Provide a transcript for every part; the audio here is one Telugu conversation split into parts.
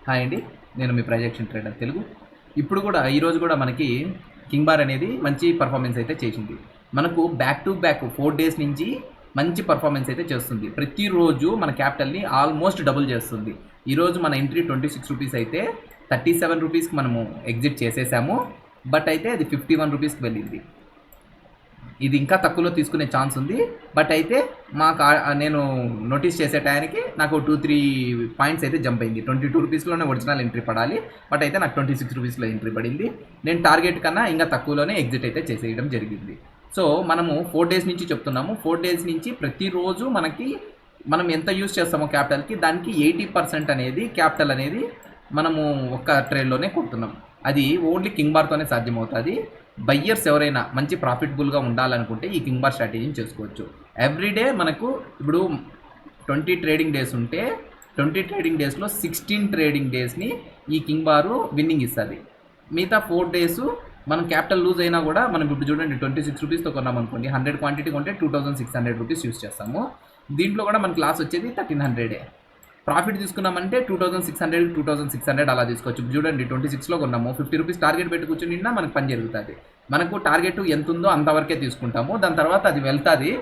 హాయ్ అండి, నేను మీ ప్రొజెక్షన్ ట్రేడర్ తెలుగు. ఇప్పుడు కూడా ఈరోజు కూడా మనకి కింగ్ బార్ అనేది మంచి పర్ఫార్మెన్స్ అయితే చేసింది. మనకు బ్యాక్ టు బ్యాక్ 4 డేస్ నుంచి మంచి పర్ఫార్మెన్స్ అయితే చేస్తుంది. ప్రతిరోజు మన క్యాపిటల్ని ఆల్మోస్ట్ డబుల్ చేస్తుంది. ఈరోజు మన ఎంట్రీ 26 రూపీస్ అయితే 37 రూపీస్కి మనము ఎగ్జిట్ చేసేసాము. బట్ అయితే అది 51 రూపీస్కి వెళ్ళింది. ఇది ఇంకా తక్కువలో తీసుకునే ఛాన్స్ ఉంది. బట్ అయితే నేను నోటీస్ చేసే టైంకి నాకు 2-3 పాయింట్స్ అయితే జంప్ అయింది. 22 రూపీస్లోనే ఒరిజినల్ ఎంట్రీ పడాలి. బట్ అయితే నాకు 26 రూపీస్లో ఎంట్రీ పడింది. నేను టార్గెట్ కన్నా ఇంకా తక్కువలోనే ఎగ్జిట్ అయితే చేసేయడం జరిగింది. సో మనము 4 డేస్ నుంచి చెప్తున్నాము. 4 డేస్ నుంచి ప్రతిరోజు మనం ఎంత యూజ్ చేస్తామో క్యాపిటల్కి దానికి 80% అనేది క్యాపిటల్ అనేది మనము ఒక్క ట్రేడ్లోనే కొడుతున్నాం. అది ఓన్లీ కింగ్ బార్తోనే సాధ్యమవుతుంది. బయ్యర్స్ ఎవరైనా మంచి ప్రాఫిటబుల్గా ఉండాలనుకుంటే ఈ కింగ్ బార్ స్ట్రాటజీని చేసుకోవచ్చు. ఎవ్రీడే మనకు ఇప్పుడు 20 ట్రేడింగ్ డేస్ ఉంటే 20 ట్రేడింగ్ డేస్లో 16 ట్రేడింగ్ డేస్ని ఈ కింగ్ బారు విన్నింగ్ ఇస్తుంది. మిగతా 4 డేస్ మనం క్యాపిటల్ లూజ్ అయినా కూడా మనం ఇప్పుడు చూడండి 26 రూపీస్తో కొన్నాం అనుకోండి, 100 క్వాంటిటీ కొంటే 2600 రూపీస్ యూస్ చేస్తాము. దీంట్లో కూడా మనకి లాస్ వచ్చేది 1300. ప్రాఫిట్ తీసుకున్నామంటే 2600 అలా తీసుకోవచ్చు. చూడండి 26లో కొన్నాము, 50 రూపీస్ టార్గెట్ పెట్టి కూర్చొని నిన్నా మనకు పని జరుగుతుంది. మనకు టార్గెట్ ఎంత ఉందో అంతవరకే తీసుకుంటాము. దాని తర్వాత అది వెళ్తుంది.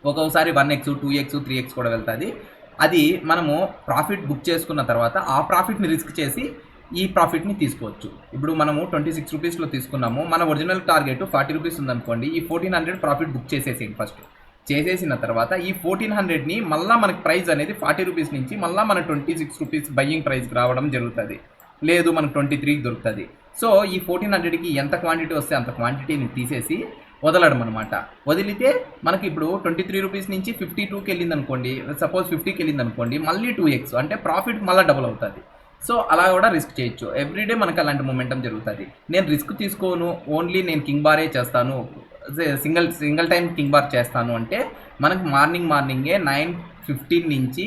ఒక్కొక్కసారి 1x 2x 3x కూడా వెళ్తుంది. అది మనము ప్రాఫిట్ బుక్ చేసుకున్న తర్వాత ఆ ప్రాఫిట్ని రిస్క్ చేసి ఈ ప్రాఫిట్ని తీసుకోవచ్చు. ఇప్పుడు మనము 26 రూపీస్లో తీసుకున్నాము, మన ఒరిజినల్ టార్గెట్ 40 రూపీస్ ఉందనుకోండి, ఈ 1400 ప్రాఫిట్ బుక్ చేసేసేయండి. ఫస్ట్ చేసేసిన తర్వాత ఈ 1400ని మళ్ళీ మనకి ప్రైస్ అనేది 40 రూపీస్ నుంచి మళ్ళీ మన 26 రూపీస్ బయ్యింగ్ ప్రైస్కి రావడం జరుగుతుంది. లేదు మనకు 23కి దొరుకుతుంది. సో ఈ 1400కి ఎంత క్వాంటిటీ వస్తే అంత క్వాంటిటీని తీసేసి వదలడం అనమాట. వదిలితే మనకి ఇప్పుడు 23 రూపీస్ నుంచి 52కి వెళ్ళింది అనుకోండి, సపోజ్ 50కి వెళ్ళింది అనుకోండి, మళ్ళీ 2x అంటే ప్రాఫిట్ మళ్ళీ డబుల్ అవుతుంది. సో అలా కూడా రిస్క్ చేయొచ్చు. ఎవ్రీడే మనకు అలాంటి మొమెంటం జరుగుతుంది. నేను రిస్క్ తీసుకోను, ఓన్లీ నేను కింగ్ బారే చేస్తాను, సింగిల్ టైం కింగ్ బార్ చేస్తాను అంటే మనకు మార్నింగే 9:15 నుంచి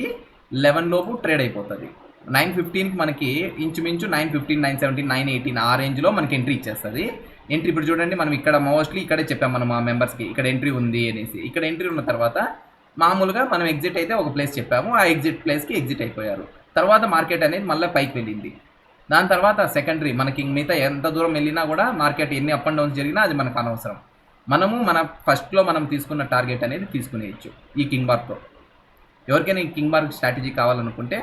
11 లోపు ట్రేడ్ అయిపోతుంది. 9:15కి మనకి ఇంచుమించు 9:15, 9:17, 9:18 ఆ రేంజ్లో మనకి ఎంట్రీ ఇచ్చేస్తుంది. ఎంట్రీ ఇప్పుడు చూడండి, మనం ఇక్కడ మోస్ట్లీ ఇక్కడే చెప్పాము మనం ఆ మెంబర్స్కి ఇక్కడ ఎంట్రీ ఉంది అనేసి. ఇక్కడ ఎంట్రీ ఉన్న తర్వాత మామూలుగా మనం ఎగ్జిట్ అయితే ఒక ప్లేస్ చెప్పాము, ఆ ఎగ్జిట్ ప్లేస్కి ఎగ్జిట్ అయిపోయారు. తర్వాత మార్కెట్ అనేది మళ్ళీ పైకి వెళ్ళింది. దాని తర్వాత సెకండరీ మనకి మిగతా ఎంత దూరం వెళ్ళినా కూడా మార్కెట్ ఎన్ని అప్ అండ్ డౌన్స్ జరిగినా అది మనకు అనవసరం. మన ఫస్ట్లో మనం తీసుకున్న టార్గెట్ అనేది తీసుకునేయచ్చు ఈ కింగ్ బార్తో. ఎవరికైనా ఈ కింగ్ బార్ స్ట్రాటజీ కావాలనుకుంటే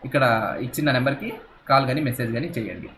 ఇక్కడ ఇచ్చిన నెంబర్కి కాల్ కానీ మెసేజ్ కానీ చేయండి.